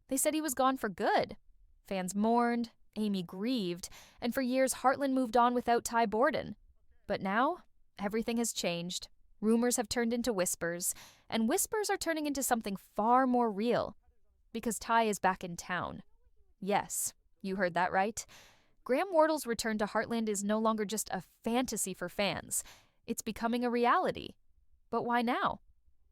They said he was gone for good. Fans mourned, Amy grieved, and for years Heartland moved on without Ty Borden. But now, everything has changed. Rumors have turned into whispers, and whispers are turning into something far more real. Because Ty is back in town. Yes, you heard that right. Graham Wardle's return to Heartland is no longer just a fantasy for fans. It's becoming a reality. But why now?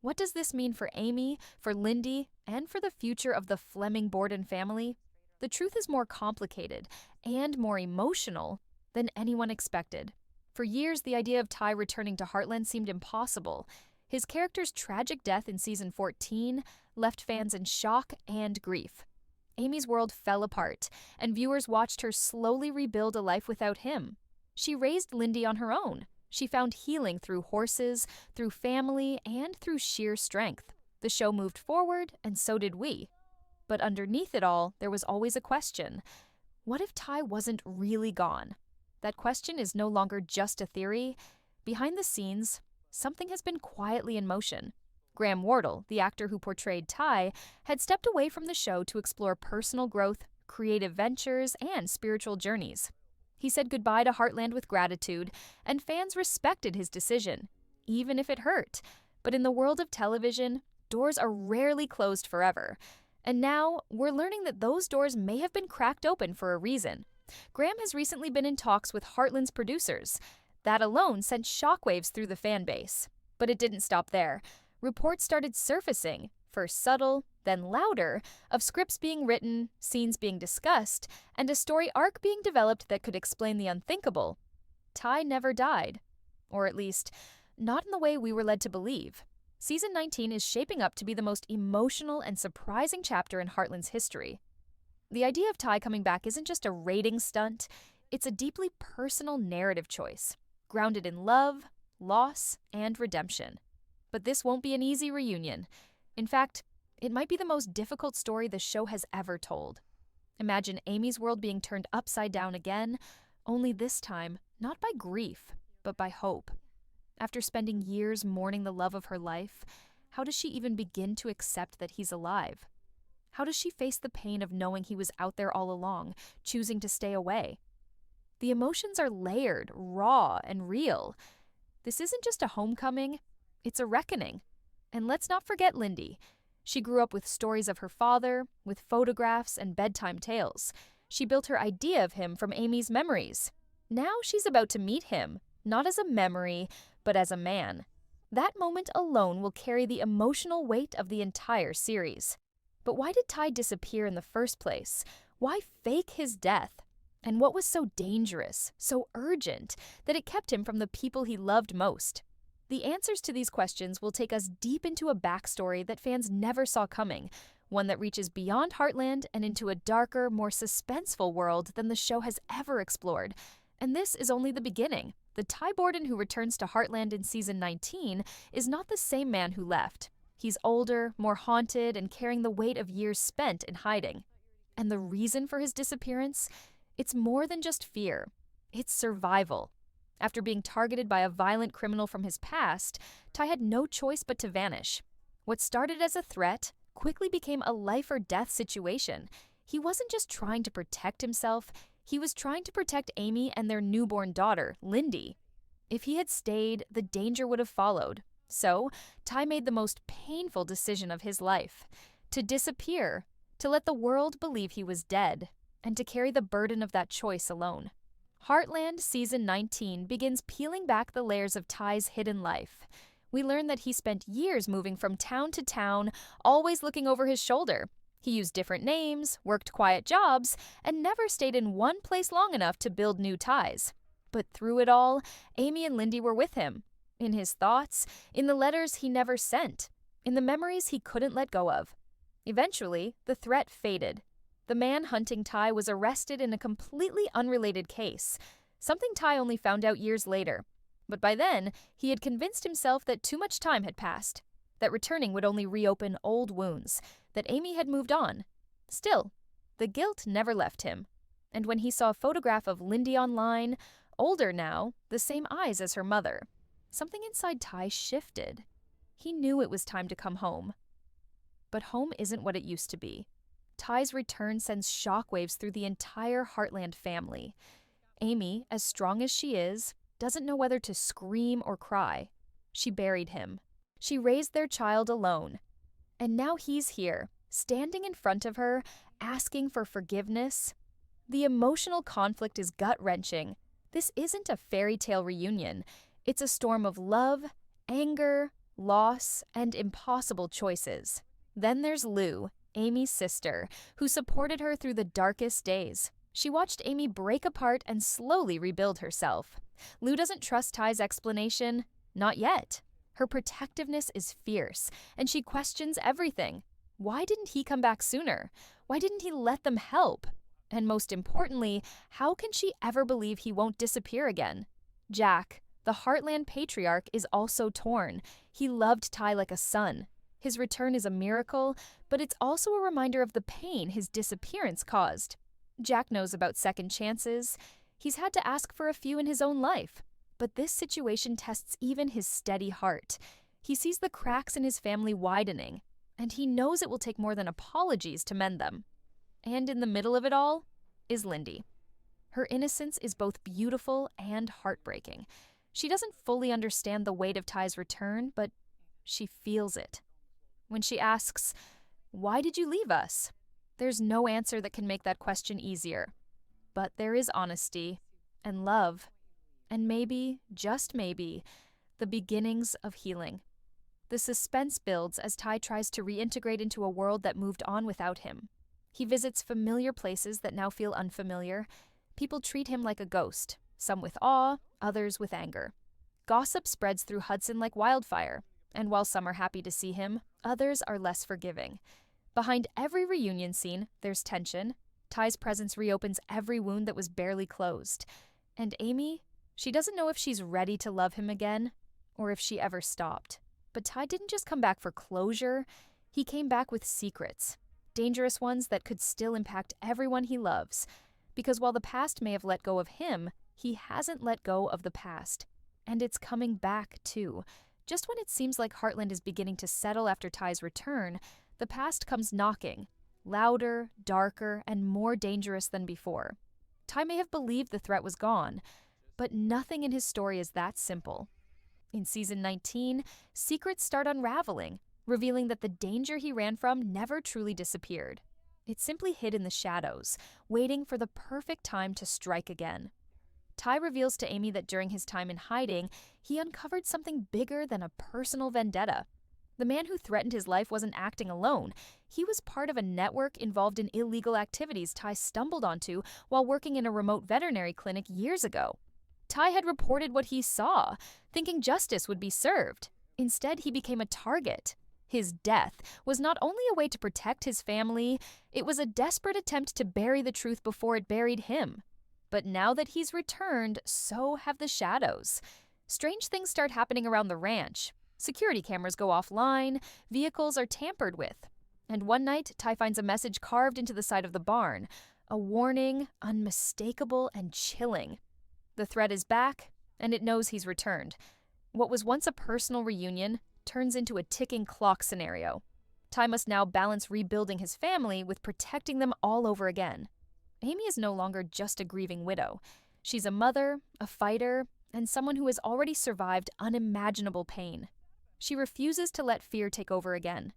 What does this mean for Amy, for Lindy, and for the future of the Fleming Borden family? The truth is more complicated and more emotional than anyone expected. For years, the idea of Ty returning to Heartland seemed impossible. His character's tragic death in season 14 left fans in shock and grief. Amy's world fell apart, and viewers watched her slowly rebuild a life without him. She raised Lindy on her own. She found healing through horses, through family, and through sheer strength. The show moved forward, and so did we. But underneath it all, there was always a question. What if Ty wasn't really gone? That question is no longer just a theory. Behind the scenes, something has been quietly in motion. Graham Wardle, the actor who portrayed Ty, had stepped away from the show to explore personal growth, creative ventures, and spiritual journeys. He said goodbye to Heartland with gratitude, and fans respected his decision, even if it hurt. But in the world of television, doors are rarely closed forever. And now, we're learning that those doors may have been cracked open for a reason. Graham has recently been in talks with Heartland's producers. That alone sent shockwaves through the fan base. But it didn't stop there. Reports started surfacing, first subtle, then louder, of scripts being written, scenes being discussed, and a story arc being developed that could explain the unthinkable. Ty never died. Or at least, not in the way we were led to believe. Season 19 is shaping up to be the most emotional and surprising chapter in Heartland's history. The idea of Ty coming back isn't just a ratings stunt, it's a deeply personal narrative choice, grounded in love, loss, and redemption. But this won't be an easy reunion. In fact, it might be the most difficult story the show has ever told. Imagine Amy's world being turned upside down again, only this time not by grief, but by hope. After spending years mourning the love of her life, how does she even begin to accept that he's alive? How does she face the pain of knowing he was out there all along, choosing to stay away? The emotions are layered, raw, and real. This isn't just a homecoming, it's a reckoning. And let's not forget Lindy. She grew up with stories of her father, with photographs and bedtime tales. She built her idea of him from Amy's memories. Now she's about to meet him, not as a memory, but as a man. That moment alone will carry the emotional weight of the entire series. But why did Ty disappear in the first place? Why fake his death? And what was so dangerous, so urgent, that it kept him from the people he loved most? The answers to these questions will take us deep into a backstory that fans never saw coming, one that reaches beyond Heartland and into a darker, more suspenseful world than the show has ever explored. And this is only the beginning. The Ty Borden who returns to Heartland in season 19 is not the same man who left. He's older, more haunted, and carrying the weight of years spent in hiding. And the reason for his disappearance? It's more than just fear. It's survival. After being targeted by a violent criminal from his past, Ty had no choice but to vanish. What started as a threat quickly became a life-or-death situation. He wasn't just trying to protect himself, he was trying to protect Amy and their newborn daughter, Lindy. If he had stayed, the danger would have followed. So, Ty made the most painful decision of his life: to disappear, to let the world believe he was dead, and to carry the burden of that choice alone. Heartland Season 19 begins peeling back the layers of Ty's hidden life. We learn that he spent years moving from town to town, always looking over his shoulder. He used different names, worked quiet jobs, and never stayed in one place long enough to build new ties. But through it all, Amy and Lindy were with him. In his thoughts, in the letters he never sent, in the memories he couldn't let go of. Eventually, the threat faded. The man hunting Ty was arrested in a completely unrelated case, something Ty only found out years later. But by then, he had convinced himself that too much time had passed, that returning would only reopen old wounds, that Amy had moved on. Still, the guilt never left him. And when he saw a photograph of Lindy online, older now, the same eyes as her mother, something inside Ty shifted. He knew it was time to come home. But home isn't what it used to be. Ty's return sends shockwaves through the entire Heartland family. Amy, as strong as she is, doesn't know whether to scream or cry. She buried him. She raised their child alone. And now he's here, standing in front of her, asking for forgiveness. The emotional conflict is gut-wrenching. This isn't a fairy tale reunion. It's a storm of love, anger, loss, and impossible choices. Then there's Lou, Amy's sister, who supported her through the darkest days. She watched Amy break apart and slowly rebuild herself. Lou doesn't trust Ty's explanation. Not yet. Her protectiveness is fierce, and she questions everything. Why didn't he come back sooner? Why didn't he let them help? And most importantly, how can she ever believe he won't disappear again? Jack, the Heartland patriarch, is also torn. He loved Ty like a son. His return is a miracle, but it's also a reminder of the pain his disappearance caused. Jack knows about second chances. He's had to ask for a few in his own life. But this situation tests even his steady heart. He sees the cracks in his family widening, and he knows it will take more than apologies to mend them. And in the middle of it all is Lindy. Her innocence is both beautiful and heartbreaking. She doesn't fully understand the weight of Ty's return, but she feels it. When she asks, "Why did you leave us?" there's no answer that can make that question easier. But there is honesty and love, and maybe, just maybe, the beginnings of healing. The suspense builds as Ty tries to reintegrate into a world that moved on without him. He visits familiar places that now feel unfamiliar. People treat him like a ghost, some with awe, others with anger. Gossip spreads through Hudson like wildfire, and while some are happy to see him, others are less forgiving. Behind every reunion scene, there's tension. Ty's presence reopens every wound that was barely closed. And Amy, she doesn't know if she's ready to love him again, or if she ever stopped. But Ty didn't just come back for closure. He came back with secrets, dangerous ones that could still impact everyone he loves. Because while the past may have let go of him, he hasn't let go of the past. And it's coming back, too. Just when it seems like Heartland is beginning to settle after Ty's return, the past comes knocking, louder, darker, and more dangerous than before. Ty may have believed the threat was gone, but nothing in his story is that simple. In Season 19, secrets start unraveling, revealing that the danger he ran from never truly disappeared. It simply hid in the shadows, waiting for the perfect time to strike again. Ty reveals to Amy that during his time in hiding, he uncovered something bigger than a personal vendetta. The man who threatened his life wasn't acting alone. He was part of a network involved in illegal activities Ty stumbled onto while working in a remote veterinary clinic years ago. Ty had reported what he saw, thinking justice would be served. Instead, he became a target. His death was not only a way to protect his family, it was a desperate attempt to bury the truth before it buried him. But now that he's returned, so have the shadows. Strange things start happening around the ranch. Security cameras go offline, vehicles are tampered with. And one night, Ty finds a message carved into the side of the barn. A warning, unmistakable and chilling. The threat is back, and it knows he's returned. What was once a personal reunion turns into a ticking clock scenario. Ty must now balance rebuilding his family with protecting them all over again. Amy is no longer just a grieving widow. She's a mother, a fighter, and someone who has already survived unimaginable pain. She refuses to let fear take over again.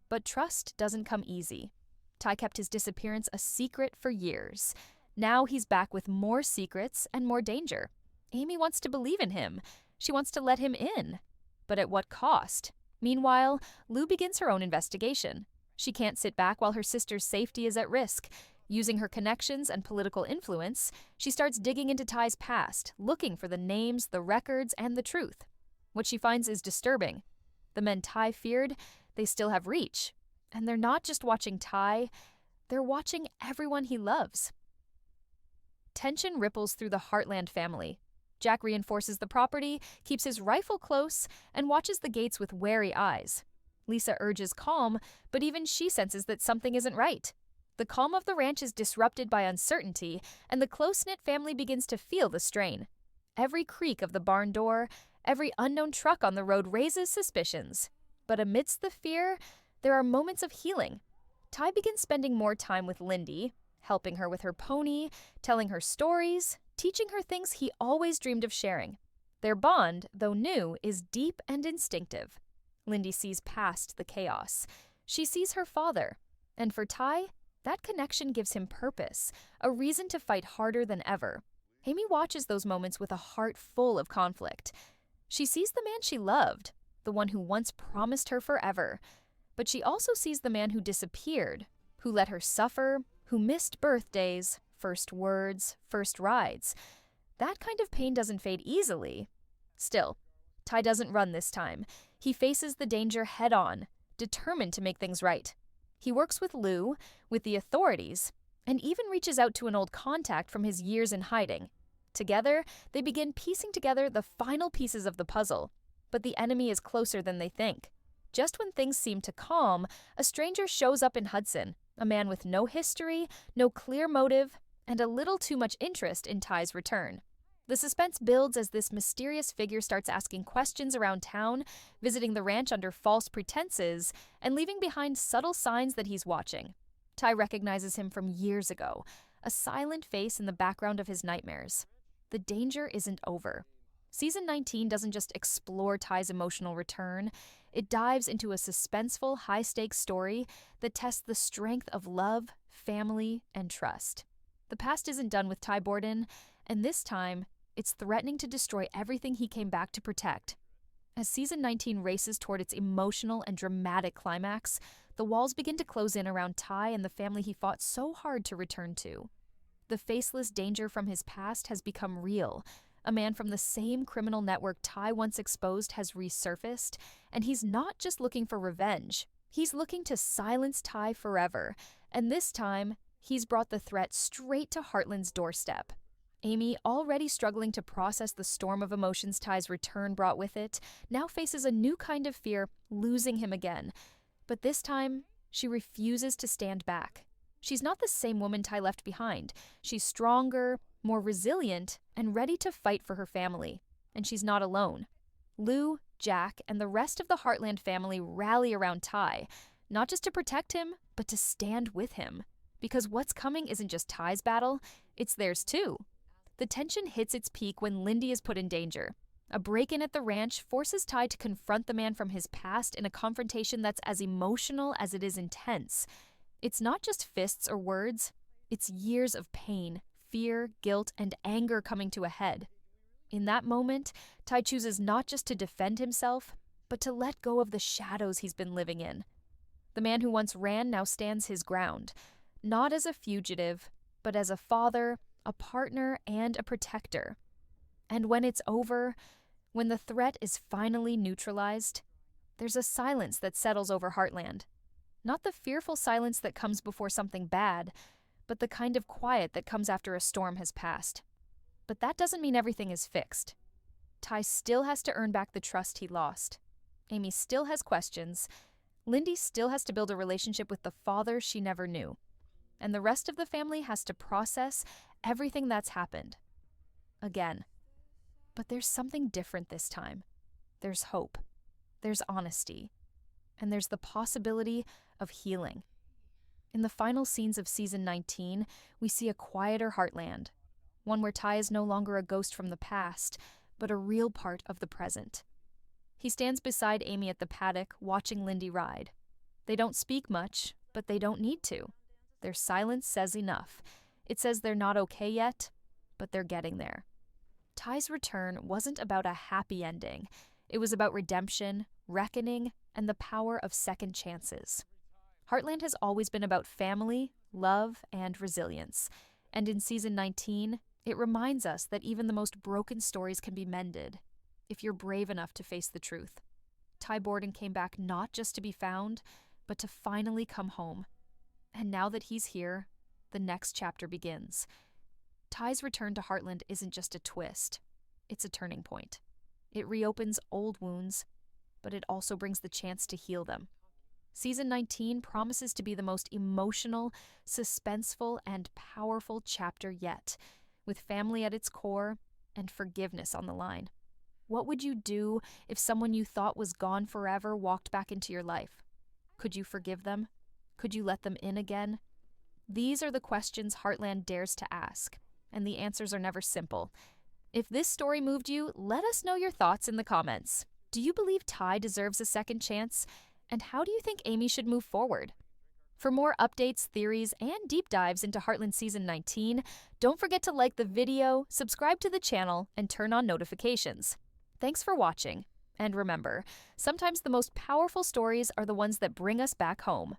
But trust doesn't come easy. Ty kept his disappearance a secret for years. Now he's back with more secrets and more danger. Amy wants to believe in him. She wants to let him in. But at what cost? Meanwhile, Lou begins her own investigation. She can't sit back while her sister's safety is at risk. Using her connections and political influence, she starts digging into Ty's past, looking for the names, the records, and the truth. What she finds is disturbing. The men Ty feared, they still have reach. And they're not just watching Ty, they're watching everyone he loves. Tension ripples through the Heartland family. Jack reinforces the property, keeps his rifle close, and watches the gates with wary eyes. Lisa urges calm, but even she senses that something isn't right. The calm of the ranch is disrupted by uncertainty, and the close-knit family begins to feel the strain. Every creak of the barn door, every unknown truck on the road raises suspicions. But amidst the fear, there are moments of healing. Ty begins spending more time with Lindy, helping her with her pony, telling her stories, teaching her things he always dreamed of sharing. Their bond, though new, is deep and instinctive. Lindy sees past the chaos. She sees her father. And for Ty, that connection gives him purpose, a reason to fight harder than ever. Amy watches those moments with a heart full of conflict. She sees the man she loved, the one who once promised her forever. But she also sees the man who disappeared, who let her suffer, who missed birthdays, first words, first rides. That kind of pain doesn't fade easily. Still, Ty doesn't run this time. He faces the danger head-on, determined to make things right. He works with Lou, with the authorities, and even reaches out to an old contact from his years in hiding. Together, they begin piecing together the final pieces of the puzzle. But the enemy is closer than they think. Just when things seem to calm, a stranger shows up in Hudson, a man with no history, no clear motive, and a little too much interest in Ty's return. The suspense builds as this mysterious figure starts asking questions around town, visiting the ranch under false pretenses, and leaving behind subtle signs that he's watching. Ty recognizes him from years ago, a silent face in the background of his nightmares. The danger isn't over. Season 19 doesn't just explore Ty's emotional return, it dives into a suspenseful, high-stakes story that tests the strength of love, family, and trust. The past isn't done with Ty Borden, and this time, it's threatening to destroy everything he came back to protect. As Season 19 races toward its emotional and dramatic climax, the walls begin to close in around Ty and the family he fought so hard to return to. The faceless danger from his past has become real. A man from the same criminal network Ty once exposed has resurfaced, and he's not just looking for revenge. He's looking to silence Ty forever, and this time, he's brought the threat straight to Heartland's doorstep. Amy, already struggling to process the storm of emotions Ty's return brought with it, now faces a new kind of fear, losing him again. But this time, she refuses to stand back. She's not the same woman Ty left behind. She's stronger, more resilient, and ready to fight for her family. And she's not alone. Lou, Jack, and the rest of the Heartland family rally around Ty, not just to protect him, but to stand with him. Because what's coming isn't just Ty's battle, it's theirs too. The tension hits its peak when Lindy is put in danger. A break-in at the ranch forces Ty to confront the man from his past in a confrontation that's as emotional as it is intense. It's not just fists or words, it's years of pain, fear, guilt, and anger coming to a head. In that moment, Ty chooses not just to defend himself, but to let go of the shadows he's been living in. The man who once ran now stands his ground, not as a fugitive, but as a father, a partner, and a protector. And when it's over, when the threat is finally neutralized, there's a silence that settles over Heartland. Not the fearful silence that comes before something bad, but the kind of quiet that comes after a storm has passed. But that doesn't mean everything is fixed. Ty still has to earn back the trust he lost. Amy still has questions. Lindy still has to build a relationship with the father she never knew. And the rest of the family has to process everything that's happened. Again. But there's something different this time. There's hope. There's honesty. And there's the possibility of healing. In the final scenes of Season 19, we see a quieter Heartland. One where Ty is no longer a ghost from the past, but a real part of the present. He stands beside Amy at the paddock, watching Lindy ride. They don't speak much, but they don't need to. Their silence says enough. It says they're not okay yet, but they're getting there. Ty's return wasn't about a happy ending. It was about redemption, reckoning, and the power of second chances. Heartland has always been about family, love, and resilience. And in Season 19, it reminds us that even the most broken stories can be mended, if you're brave enough to face the truth. Ty Borden came back not just to be found, but to finally come home. And now that he's here, the next chapter begins. Ty's return to Heartland isn't just a twist. It's a turning point. It reopens old wounds, but it also brings the chance to heal them. Season 19 promises to be the most emotional, suspenseful, and powerful chapter yet, with family at its core and forgiveness on the line. What would you do if someone you thought was gone forever walked back into your life? Could you forgive them? Could you let them in again? These are the questions Heartland dares to ask, and the answers are never simple. If this story moved you, let us know your thoughts in the comments. Do you believe Ty deserves a second chance? And how do you think Amy should move forward? For more updates, theories, and deep dives into Heartland Season 19, don't forget to like the video, subscribe to the channel, and turn on notifications. Thanks for watching. And remember, sometimes the most powerful stories are the ones that bring us back home.